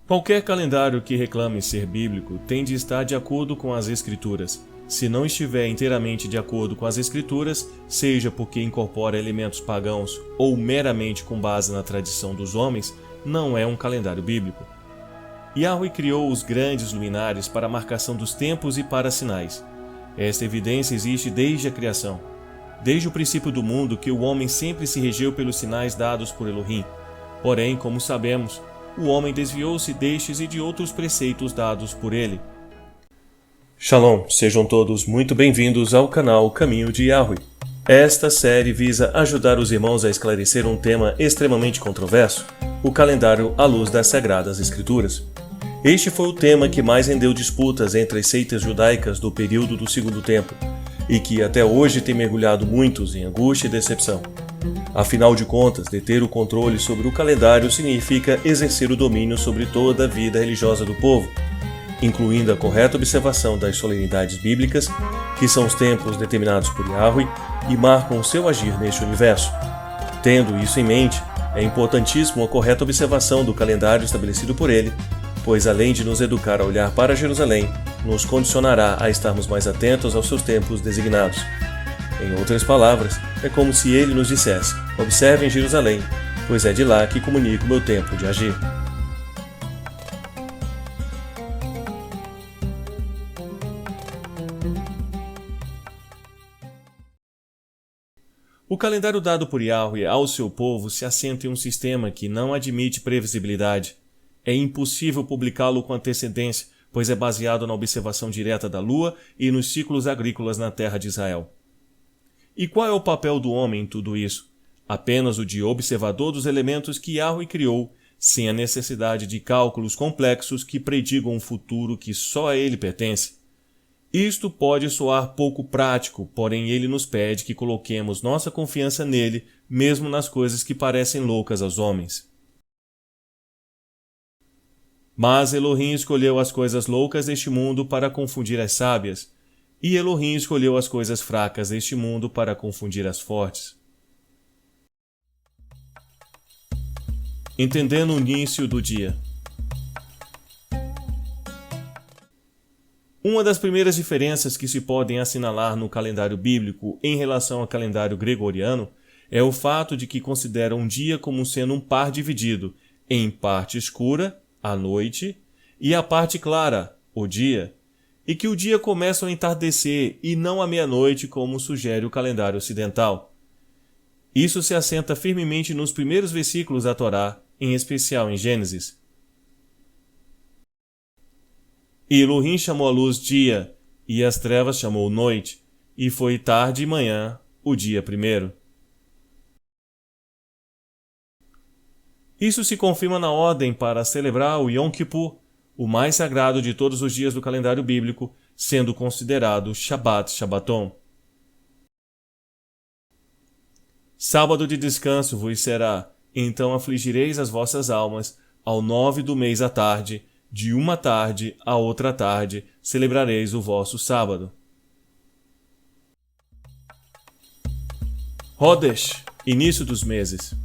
Qualquer calendário que reclame ser bíblico tem de estar de acordo com as Escrituras. Se não estiver inteiramente de acordo com as Escrituras, seja porque incorpora elementos pagãos ou meramente com base na tradição dos homens, não é um calendário bíblico. Yahweh criou os grandes luminares para a marcação dos tempos e para sinais. Esta evidência existe desde a criação. Desde o princípio do mundo que o homem sempre se regeu pelos sinais dados por Elohim. Porém, como sabemos, o homem desviou-se destes e de outros preceitos dados por ele. Shalom, sejam todos muito bem-vindos ao canal Caminho de Yahweh. Esta série visa ajudar os irmãos a esclarecer um tema extremamente controverso, o calendário à luz das Sagradas Escrituras. Este foi o tema que mais rendeu disputas entre as seitas judaicas do período do Segundo Templo, e que até hoje tem mergulhado muitos em angústia e decepção. Afinal de contas, deter o controle sobre o calendário significa exercer o domínio sobre toda a vida religiosa do povo, incluindo a correta observação das solenidades bíblicas, que são os tempos determinados por Yahweh e marcam o seu agir neste universo. Tendo isso em mente, é importantíssimo a correta observação do calendário estabelecido por ele, pois além de nos educar a olhar para Jerusalém, nos condicionará a estarmos mais atentos aos seus tempos designados. Em outras palavras, é como se ele nos dissesse: observem Jerusalém, pois é de lá que comunico o meu tempo de agir. O calendário dado por Yahweh ao seu povo se assenta em um sistema que não admite previsibilidade. É impossível publicá-lo com antecedência, pois é baseado na observação direta da lua e nos ciclos agrícolas na terra de Israel. E qual é o papel do homem em tudo isso? Apenas o de observador dos elementos que Yahweh criou, sem a necessidade de cálculos complexos que predigam um futuro que só a ele pertence. Isto pode soar pouco prático, porém ele nos pede que coloquemos nossa confiança nele, mesmo nas coisas que parecem loucas aos homens. Mas Elohim escolheu as coisas loucas deste mundo para confundir as sábias, e Elohim escolheu as coisas fracas deste mundo para confundir as fortes. Entendendo o início do dia. Uma das primeiras diferenças que se podem assinalar no calendário bíblico em relação ao calendário gregoriano é o fato de que considera um dia como sendo um par dividido em parte escura, a noite, e a parte clara, o dia, e que o dia começa ao entardecer e não à meia-noite como sugere o calendário ocidental. Isso se assenta firmemente nos primeiros versículos da Torá, em especial em Gênesis. E Elohim chamou a luz dia, e as trevas chamou noite, e foi tarde e manhã, o dia primeiro. Isso se confirma na ordem para celebrar o Yom Kippur, o mais sagrado de todos os dias do calendário bíblico, sendo considerado Shabbat Shabbaton. Sábado de descanso vos será, então afligireis as vossas almas, ao 9 do mês à tarde, de uma tarde a outra tarde, celebrareis o vosso sábado. Rodesh, início dos meses.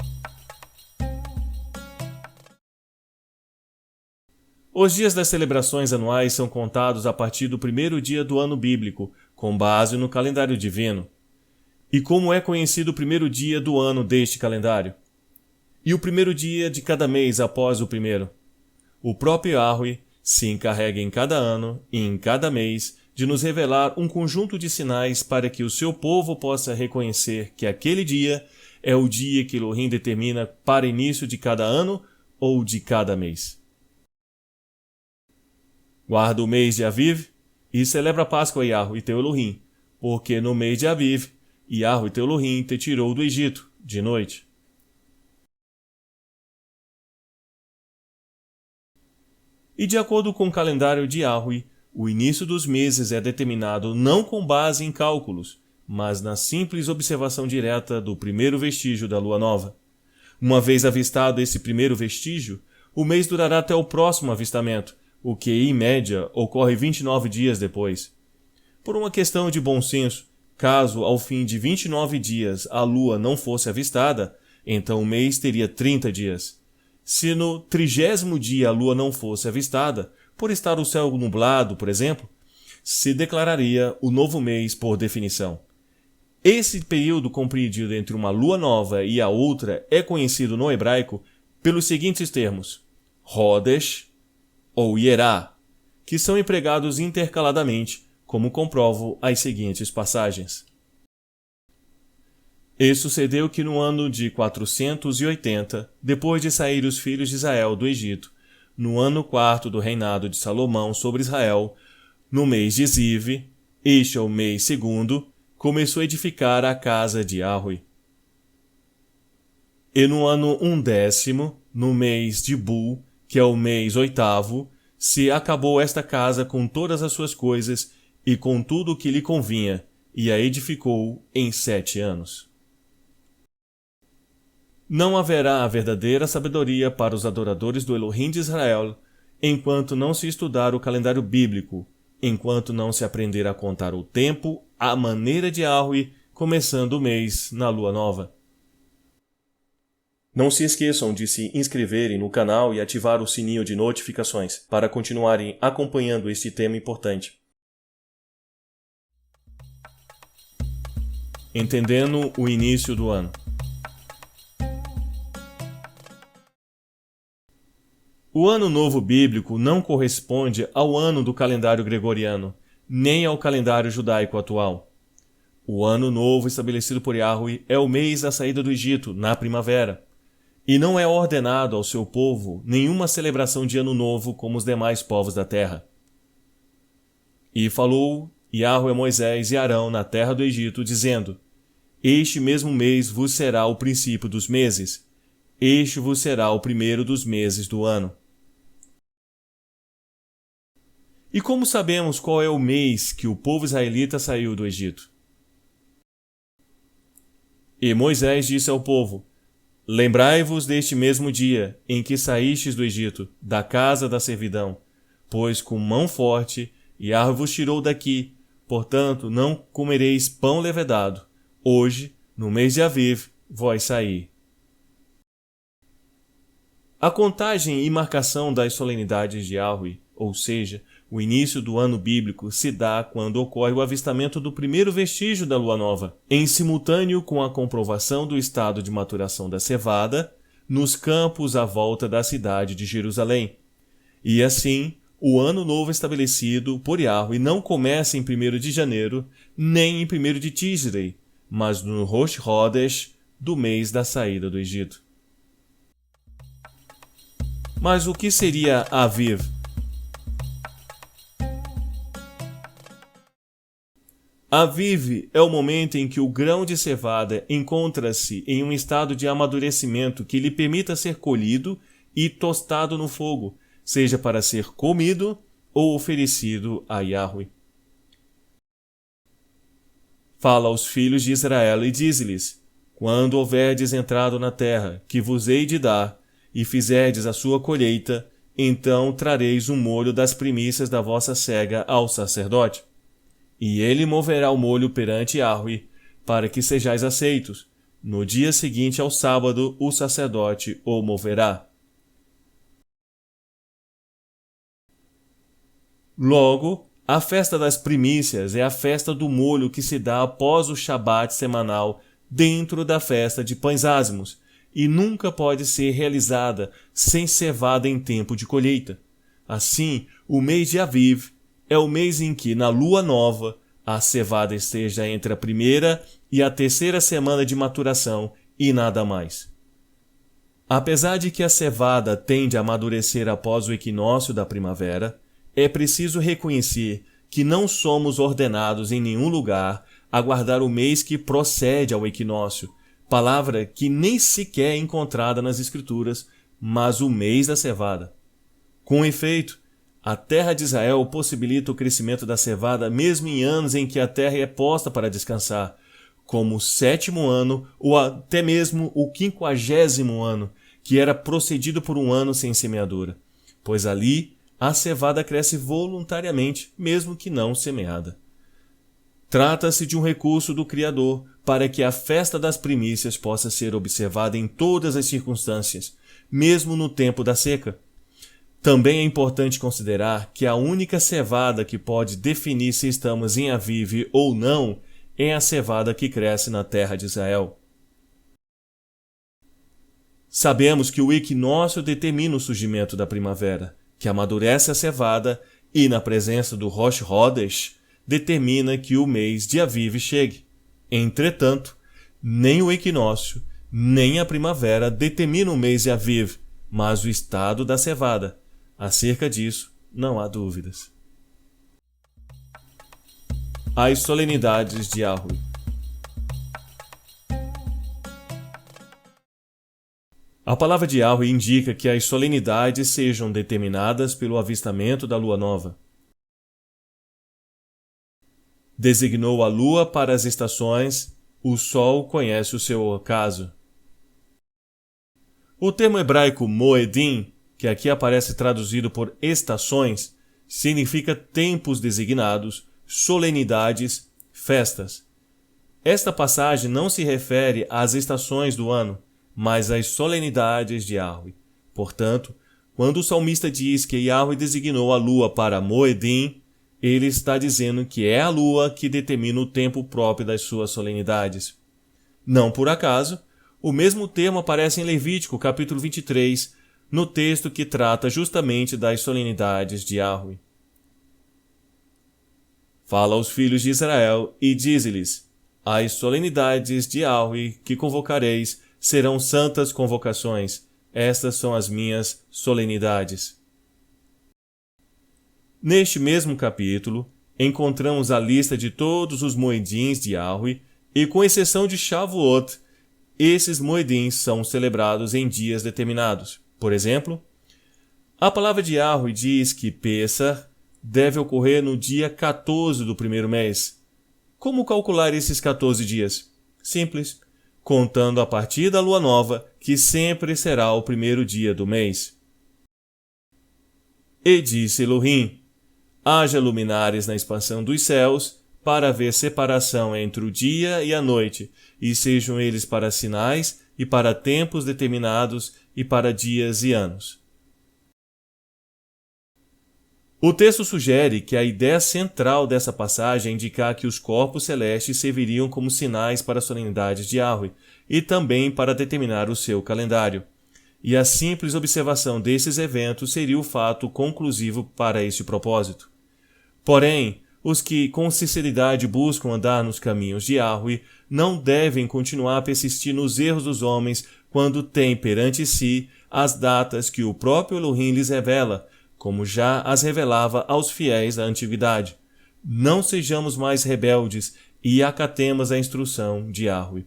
Os dias das celebrações anuais são contados a partir do primeiro dia do ano bíblico, com base no calendário divino. E como é conhecido o primeiro dia do ano deste calendário? E o primeiro dia de cada mês após o primeiro? O próprio Yahweh se encarrega em cada ano e em cada mês de nos revelar um conjunto de sinais para que o seu povo possa reconhecer que aquele dia é o dia que Elohim determina para início de cada ano ou de cada mês. Guarda o mês de Aviv e celebra a Páscoa a Yahweh teu Elohim, porque no mês de Aviv, Yahweh teu Elohim te tirou do Egito, de noite. E de acordo com o calendário de Yahweh, o início dos meses é determinado não com base em cálculos, mas na simples observação direta do primeiro vestígio da lua nova. Uma vez avistado esse primeiro vestígio, o mês durará até o próximo avistamento, o que, em média, ocorre 29 dias depois. Por uma questão de bom senso, caso ao fim de 29 dias a lua não fosse avistada, então o mês teria 30 dias. Se no 30º dia a lua não fosse avistada, por estar o céu nublado, por exemplo, se declararia o novo mês por definição. Esse período compreendido entre uma lua nova e a outra é conhecido no hebraico pelos seguintes termos: Rodesh ou Yerá, que são empregados intercaladamente, como comprovam as seguintes passagens. E sucedeu que no ano de 480, depois de sair os filhos de Israel do Egito, no ano 4º do reinado de Salomão sobre Israel, no mês de Ziv, este é o mês 2º, começou a edificar a casa de Yahweh. E no ano 1º, no mês de Bul, que é o mês 8º, se acabou esta casa com todas as suas coisas e com tudo o que lhe convinha, e a edificou em 7 anos. Não haverá a verdadeira sabedoria para os adoradores do Elohim de Israel, enquanto não se estudar o calendário bíblico, enquanto não se aprender a contar o tempo à maneira de Yahweh, começando o mês na lua nova. Não se esqueçam de se inscreverem no canal e ativar o sininho de notificações para continuarem acompanhando este tema importante. Entendendo o início do ano. O Ano Novo Bíblico não corresponde ao ano do calendário gregoriano, nem ao calendário judaico atual. O Ano Novo estabelecido por Yahweh é o mês da saída do Egito, na primavera, e não é ordenado ao seu povo nenhuma celebração de Ano Novo como os demais povos da terra. E falou Yahweh a Moisés e Arão na terra do Egito, dizendo: Este mesmo mês vos será o princípio dos meses, este vos será o primeiro dos meses do ano. E como sabemos qual é o mês que o povo israelita saiu do Egito? E Moisés disse ao povo: Lembrai-vos deste mesmo dia em que saístes do Egito, da casa da servidão, pois com mão forte Yahweh vos tirou daqui, portanto não comereis pão levedado. Hoje, no mês de Aviv, vós saí. A contagem e marcação das solenidades de Yahweh, ou seja, o início do ano bíblico, se dá quando ocorre o avistamento do primeiro vestígio da lua nova, em simultâneo com a comprovação do estado de maturação da cevada, nos campos à volta da cidade de Jerusalém. E assim, o ano novo estabelecido por Yahweh não começa em 1º de janeiro, nem em 1º de Tishrei, mas no Rosh Chodesh do mês da saída do Egito. Mas o que seria Aviv? Aviv é o momento em que o grão de cevada encontra-se em um estado de amadurecimento que lhe permita ser colhido e tostado no fogo, seja para ser comido ou oferecido a Yahweh. Fala aos filhos de Israel e diz-lhes: Quando houverdes entrado na terra, que vos hei de dar, e fizerdes a sua colheita, então trareis o molho das primícias da vossa cega ao sacerdote. E ele moverá o molho perante Yahweh, para que sejais aceitos. No dia seguinte ao sábado, o sacerdote o moverá. Logo, a festa das primícias é a festa do molho que se dá após o Shabat semanal dentro da festa de pães ázimos, e nunca pode ser realizada sem cevada em tempo de colheita. Assim, o mês de Aviv é o mês em que, na lua nova, a cevada esteja entre a 1ª e a 3ª semana de maturação e nada mais. Apesar de que a cevada tende a amadurecer após o equinócio da primavera, é preciso reconhecer que não somos ordenados em nenhum lugar a guardar o mês que procede ao equinócio, palavra que nem sequer é encontrada nas Escrituras, mas o mês da cevada. Com efeito, a terra de Israel possibilita o crescimento da cevada mesmo em anos em que a terra é posta para descansar, como o 7º ano ou até mesmo o 50º ano, que era procedido por um ano sem semeadura, pois ali a cevada cresce voluntariamente, mesmo que não semeada. Trata-se de um recurso do Criador para que a festa das primícias possa ser observada em todas as circunstâncias, mesmo no tempo da seca. Também é importante considerar que a única cevada que pode definir se estamos em Aviv ou não é a cevada que cresce na terra de Israel. Sabemos que o equinócio determina o surgimento da primavera, que amadurece a cevada e, na presença do Rosh Hodesh, determina que o mês de Aviv chegue. Entretanto, nem o equinócio, nem a primavera determinam o mês de Aviv, mas o estado da cevada. Acerca disso, não há dúvidas. As solenidades de Yahweh. A palavra de Yahweh indica que as solenidades sejam determinadas pelo avistamento da lua nova. Designou a lua para as estações, o sol conhece o seu ocaso. O termo hebraico moedim, que aqui aparece traduzido por estações, significa tempos designados, solenidades, festas. Esta passagem não se refere às estações do ano, mas às solenidades de Yahweh. Portanto, quando o salmista diz que Yahweh designou a lua para moedim, ele está dizendo que é a lua que determina o tempo próprio das suas solenidades. Não por acaso, o mesmo termo aparece em Levítico, capítulo 23, no texto que trata justamente das solenidades de Yahweh. Fala aos filhos de Israel e dize-lhes: as solenidades de Yahweh que convocareis serão santas convocações. Estas são as minhas solenidades. Neste mesmo capítulo, encontramos a lista de todos os moedins de Yahweh e, com exceção de Shavuot, esses moedins são celebrados em dias determinados. Por exemplo, a palavra de Yahweh diz que Pessah deve ocorrer no dia 14 do primeiro mês. Como calcular esses 14 dias? Simples, contando a partir da lua nova, que sempre será o primeiro dia do mês. E disse Elohim: haja luminares na expansão dos céus, para haver separação entre o dia e a noite, e sejam eles para sinais, e para tempos determinados, e para dias e anos. O texto sugere que a ideia central dessa passagem é indicar que os corpos celestes serviriam como sinais para as solenidades de Yahweh, e também para determinar o seu calendário. E a simples observação desses eventos seria o fato conclusivo para este propósito. Porém, os que com sinceridade buscam andar nos caminhos de Yahweh não devem continuar a persistir nos erros dos homens quando têm perante si as datas que o próprio Elohim lhes revela, como já as revelava aos fiéis da antiguidade. Não sejamos mais rebeldes e acatemos a instrução de Yahweh.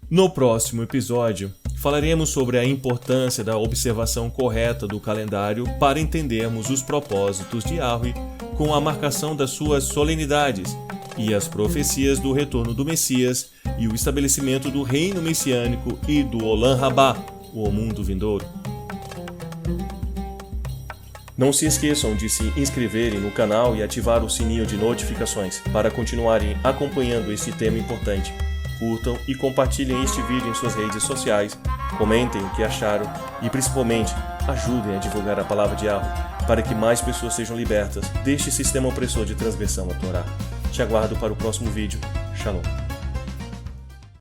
No próximo episódio, falaremos sobre a importância da observação correta do calendário para entendermos os propósitos de Yahweh com a marcação das suas solenidades e as profecias do retorno do Messias e o estabelecimento do reino messiânico e do Olam Rabá, o mundo vindouro. Não se esqueçam de se inscreverem no canal e ativar o sininho de notificações para continuarem acompanhando este tema importante. Curtam e compartilhem este vídeo em suas redes sociais, comentem o que acharam e, principalmente, ajudem a divulgar a palavra de Yahweh para que mais pessoas sejam libertas deste sistema opressor de transgressão à Torá. Te aguardo para o próximo vídeo. Shalom.